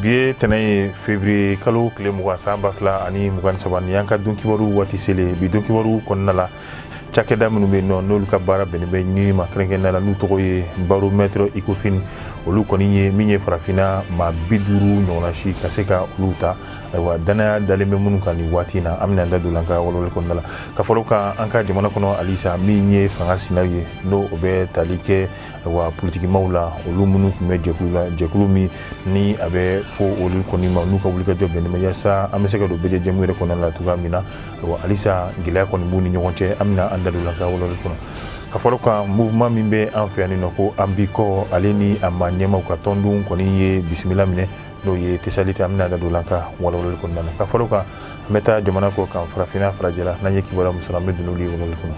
Biye tanaye février kalo kile mugan san ba fila ani mugan saba ni y'an ka don kibaru waati sele bi don kibaru kɔnɔna la cakɛda minnu bɛ yen nɔ n'olu ka baara bɛnnen bɛ ɲinini ma kɛrɛnkɛrɛnnenya la n'u tɔgɔ ye baromètre Ecofin olu kɔni ye min ye farafinna maa 50 ɲɔgɔnna si ka se ka olu ta ayiwa danaya dalen bɛ minnu kan nin waati in na an bɛna an da don an ka walawali kɔnɔna la ka fɔlɔ kan an ka jamana kɔnɔ halisa min ye fanga sinaw ye n'o o bɛ tali kɛ ayiwa politikimaw la olu minnu tun bɛ jɛkulu la jɛkulu min ni a bɛ fɔ olu kɔni ma n'u ka wulikajɔ bɛnnen bɛ yaasa an bɛ se ka don bɛɛ jɛmu yɛrɛ kɔnɔna la cogoya min na ayiwa halisa gɛlɛya kɔni b'u ni ɲɔgɔn cɛ an bɛna an da don an ka walawali kɔnɔ ka fɔlɔ kan mouvement min bɛ an fɛ yan nɔ ko an bi kɔ ale ni a ma ɲɛmaw ka tɔndon kɔni ye bisimila minɛ n'o ye tesalite an bɛna da don an ka walawali kɔnɔna la ka fɔlɔ kan an bɛ taa jamana kɔ kan farafinna farajɛla n'an ye kibaruya min sɔrɔ an bɛ don n'olu ye walawali kɔnɔ.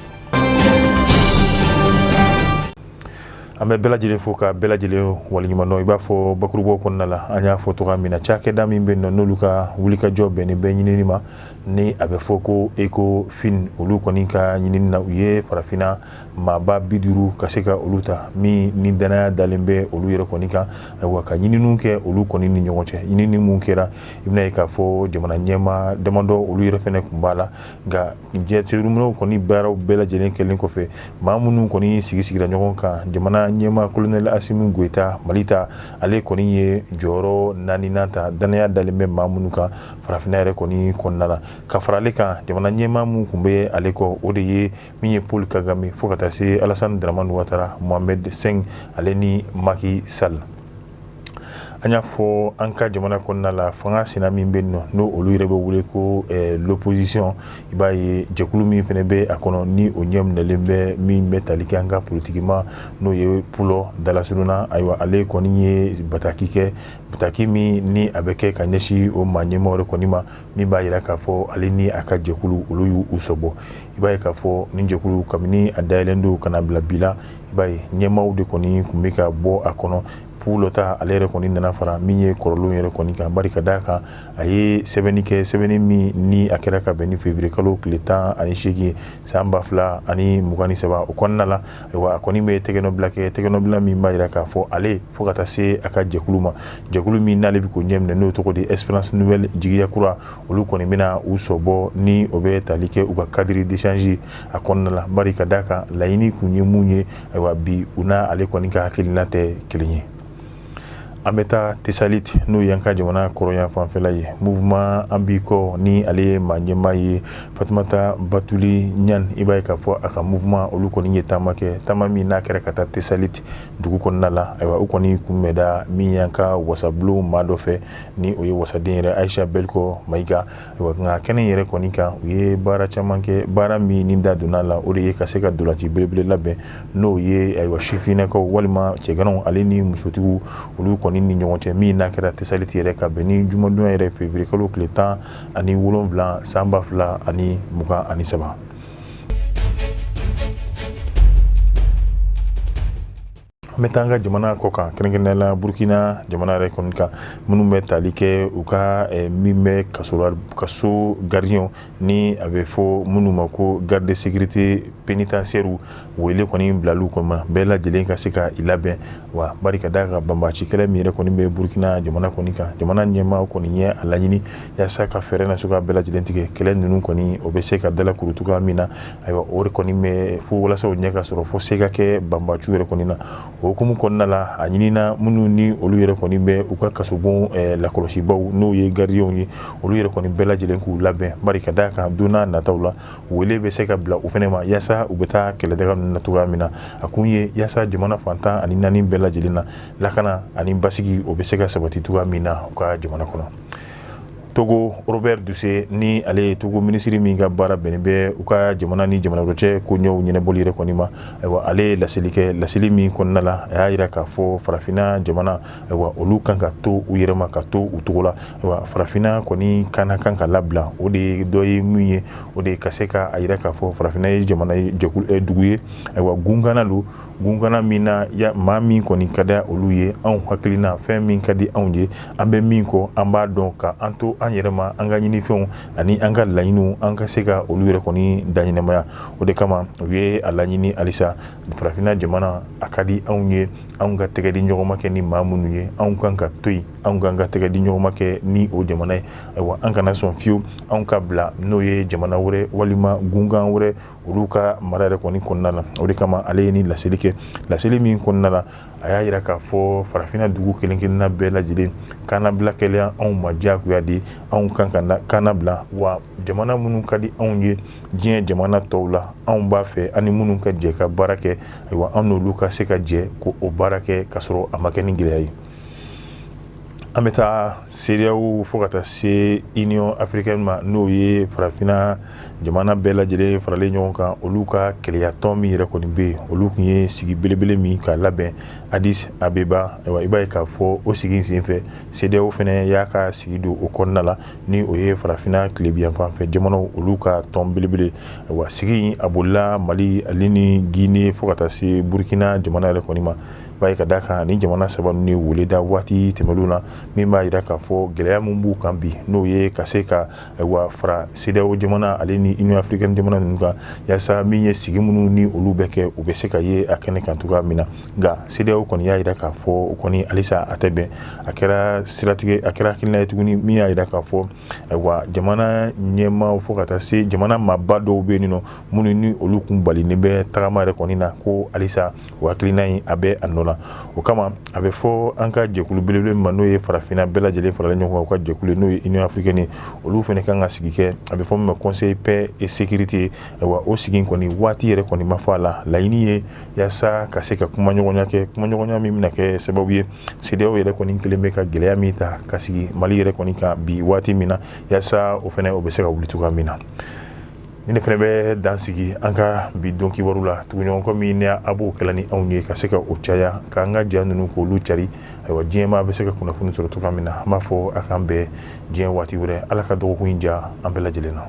an bɛ bɛɛ lajɛlen fo ka bɛɛ lajɛlen waleɲuman dɔn i b'a fɔ bakurubaw kɔnɔna la an y'a fɔ cogoya min na cakɛda min bɛ yen nɔ n'olu ka wulikajɔ bɛnnen bɛ ɲinini ma ni a bɛ fɔ ko Ecofin olu kɔni ka ɲinini na u ye farafinna maaba 50 ka se ka olu ta min ni danaya dalen bɛ olu yɛrɛ kɔni kan ayiwa ka ɲininiw kɛ olu kɔni ni ɲɔgɔn cɛ ɲinini mun kɛra i bɛna ye k'a fɔ jamana ɲɛma damadɔ olu yɛrɛ fɛnɛ kun b'a la nka jɛteminɛw kɔni baaraw bɛɛ lajɛlen kɛlen kɔfɛ maa minnu kɔni sigira ɲɔgɔn kan jamana ɲɛma colonel Assimi Goïta Mali ta ale kɔni ye jɔyɔrɔ 4nan ta danaya dalen bɛ maa minnu kan farafinna yɛrɛ kɔni kɔnɔna la ka fara ale kan jamana ɲɛma mun kun bɛ ale kɔ o de ye min ye Paul Kagame fo ka taa se Alassane Dramane Ouattara Mohamed V ale ni Macky Sall. an y'a fɔ an ka jamana kɔnɔna la fanga sina min bɛ nɔ n'o olu yɛrɛ bɛ wele ko l'opposition i b'a ye jɛkulu min fana bɛ a kɔnɔ ni o ɲɛ minɛlen bɛ min bɛ tali kɛ an ka politikima n'o ye Pulo Dalasuruna ayiwa ale kɔni ye bataki kɛ bataki min ni a bɛ kɛ ka ɲɛsin o maa ɲɛmaaw de kɔni ma min b'a jira k'a fɔ ale ni a ka jɛkulu olu y'u sɔbɔ i b'a ye k'a fɔ nin jɛkulu kabini a dayɛlɛn don ka na bila bi la i b'a ye ɲɛmaaw de kɔni tun bɛ ka bɔ a kɔnɔ Pulo ta ale yɛrɛ kɔni nana fara min ye kɔrɔlenw yɛrɛ kɔni kan bari ka d'a kan a ye sɛbɛnni kɛ sɛbɛnni min ni a kɛra ka bɛn ni février kalo tile 18 san 2023 o kɔnɔna la ayiwa a kɔni bɛ tɛgɛnɔbila kɛ tɛgɛnɔbila min b'a jira k'a fɔ ale fo ka taa se a ka jɛkulu ma jɛkulu min n'ale bɛ k'o ɲɛ minɛ n'o tɔgɔ de Espérance Nouvelle jigiya kura olu kɔni bɛna u sɔbɔ ni o bɛ tali kɛ u ka cadre d'échange a kɔnɔna la bari ka d'a kan laɲini kun ye mun ye ayiwa bi u n'a ale kɔni ka hakilina tɛ kelen ye. an bɛ taa Tesalite n'o y'an ka jamana kɔrɔyan fanfɛla ye mouvement an b'i kɔ ni ale ye maa ɲɛmaa ye Fatumata Batuli Ɲani i b'a ye k'a fɔ a ka mouvement olu kɔni ye taama kɛ taama min n'a kɛra ka taa Tesalite dugu kɔnɔna la ayiwa u kɔni kunbɛnda min y'an ka wasabulon maa dɔ fɛ ni o ye wasaden yɛrɛ Aisha Belko Mayiga ayiwa nka kɛnɛ yɛrɛ kɔni kan u ye baara caman kɛ baara min ni da donna la o de ye ka se ka dolanci belebele labɛn n'o ye ayiwa sifinnakaw walima cɛganaw ale ni musotigiw olu kɔni ni ɲɔgɔn cɛ min n'a kɛra Tesalite yɛrɛ ka bɛn ni jumadon yɛrɛ février kalo tile 17 san 2023. an bɛ taa an ka jamana kɔ kan kɛrɛnkɛrɛnnenya la Burkina jamana yɛrɛ kɔni kan minnu bɛ tali kɛ u ka min bɛ kaso gardien ni a bɛ fɔ minnu ma ko garde de sécurité pénitentiaire wele kɔni bilal'u kɔnɔ bɛɛ lajɛlen ka se ka i labɛn wa bari ka d'a kan banbaaci kɛlɛ min yɛrɛ kɔni bɛ Burkina jamana kɔni kan jamana ɲɛmaa kɔni ye a laɲini yaasa ka fɛɛrɛ na cogoya bɛɛ lajɛlen tigɛ kɛlɛ ninnu kɔni o bɛ se ka dalakuru cogoya min na ayiwa o de kɔni bɛ fo walasa o ɲɛ ka sɔrɔ fo se ka kɛ banbaaciw yɛrɛ kɔni na o hukumu kɔnɔna la a ɲinina minnu ni olu yɛrɛ kɔni bɛ u ka kasobon lakɔlɔsibaw n'o ye gardiens ye olu yɛrɛ kɔni bɛɛ lajɛlen k'u labɛn bari ka d'a kan don n'a nataw la wele bɛ se ka bila u fɛnɛ ma yaasa u bɛ taa kɛlɛdaga ninnu na cogoya min na a kun ye yaasa jamana fantan ani 4 bɛɛ lajɛlen na lakana ani basigi o bɛ se ka sabati cogoya min na u ka jamana kɔnɔ. Togo Robert Duse ni ale ye Togo ministre min ka baara bɛnnen bɛ u ka jamana ni jamana wɛrɛ cɛ ko ɲɛw ɲɛnabɔli yɛrɛ kɔni ma ayiwa ale ye laseli kɛ laseli min kɔnɔna la a y'a jira k'a fɔ farafinna jamana ayiwa olu kan ka to u yɛrɛ ma ka to u togo la ayiwa farafinna kɔni kan ka labila o de ye dɔ ye min ye o de ye ka se ka a jira k'a fɔ farafinna ye jamana jɛkulu dugu ye ayiwa gungana don gungana min na maa min kɔni ka di olu ye anw hakilina fɛn min ka di anw ye an bɛ min kɔ an b'a dɔn ka an to an yɛrɛ ma an ka ɲinifɛnw ani an ka laɲiniw an ka se ka olu yɛrɛ kɔni daɲɛnɛmaya o de kama u ye a laɲini halisa farafinna jamana a ka di anw ye anw ka tɛgɛ di ɲɔgɔn ma kɛ ni maa minnu ye anw kan ka to yen anw kan ka tɛgɛ di ɲɔgɔn ma kɛ ni o jamana ye ayiwa an kana sɔn fiyewu anw ka bila n'o ye jamana wɛrɛ walima gungan wɛrɛ olu ka mara yɛrɛ kɔni kɔnɔna la o de kama ale ye ni laseli kɛ laseli min kɔnɔna la a y'a yira k'a fɔ farafinna dugu kelen kelenna bɛɛ lajɛlen kaana bila kɛlen anw ma diyagoya de anw kan ka kaana bila wa jamana minnu ka di anw ye diɲɛ jamana tɔw la anw b'a fɛ ani minnu ka jɛ ka baara kɛ ayiwa an n'olu ka se ka jɛ ko o baara kɛ k'a sɔrɔ a ma kɛ ni gɛlɛya ye an bɛ taa CEDEAO fo ka taa se Union africaine ma n'o ye farafinna jamana bɛɛ lajɛlen faralen ɲɔgɔn kan olu ka kɛlɛyatɔn min yɛrɛ kɔni bɛ yen olu tun ye sigi belebele min ka labɛn Addis Abeba ayiwa i b'a ye k'a fɔ o sigi sen fɛ CEDEAO fana y'a ka sigi don o kɔnɔna la ni o ye farafinna tilebiyanfanfɛ jamanaw olu ka tɔn belebele ayiwa sigi in a bolila Mali ale ni Guinée fo ka taa se Burkina jamana yɛrɛ kɔni ma b'a ye ka d'a kan ni jamana saba ninnu ye weleda waati tɛmɛnw na min b'a jira k'a fɔ gɛlɛya min b'u kan bi n'o ye ka se ka ayiwa fara CEDEAO jamana ale ni Union africaine jamana ninnu kan yaasa min ye sigi minnu ni olu bɛ kɛ u bɛ se ka ye a kɛnɛ kan cogoya min na nka CEDEAO kɔni y'a jira k'a fɔ o kɔni halisa a tɛ bɛn a kɛra siratigɛ a kɛra hakilina ye tuguni min y'a jira k'a fɔ ayiwa jamana ɲɛmaaw fo ka taa se jamana maaba dɔw bɛ yen nɔ minnu ni olu kun balinen bɛ tagama yɛrɛ kɔni na ko halisa o hakilina in a bɛ a nɔ la o kama a bɛ fɔ an ka jɛkulu belebele ma n'o ye farafinna bɛɛ lajɛlen faralen ɲɔgɔn kan u ka jɛkulu n'o ye Union africaine olu fana kan ka sigi kɛ a bɛ fɔ min ma conseil paix et sécurité ayiwa o sigi kɔni waati yɛrɛ kɔni ma fɔ a la laɲini ye yaasa ka se ka kumaɲɔgɔnya kɛ kumaɲɔgɔnya min bɛna kɛ sababu ye CEDEAO yɛrɛ kɔni kelen bɛ ka gɛlɛya min ta ka sigi Mali yɛrɛ kɔni kan bi waati min na yaasa o fana o bɛ se ka wuli cogoya min na ni ne fana bɛ dan sigi an ka bi don kibaru la tuguɲɔgɔn min ni a b'o kɛla ni anw ye ka se ka o caya k'an ka diɲɛ ninnu k'olu cari ayiwa diɲɛmaa bɛ se ka kunnafoni sɔrɔ cogoya min na an b'a fɔ a k'an bɛn diɲɛ waati wɛrɛ ala ka dɔgɔkun in diya an bɛɛ lajɛlen na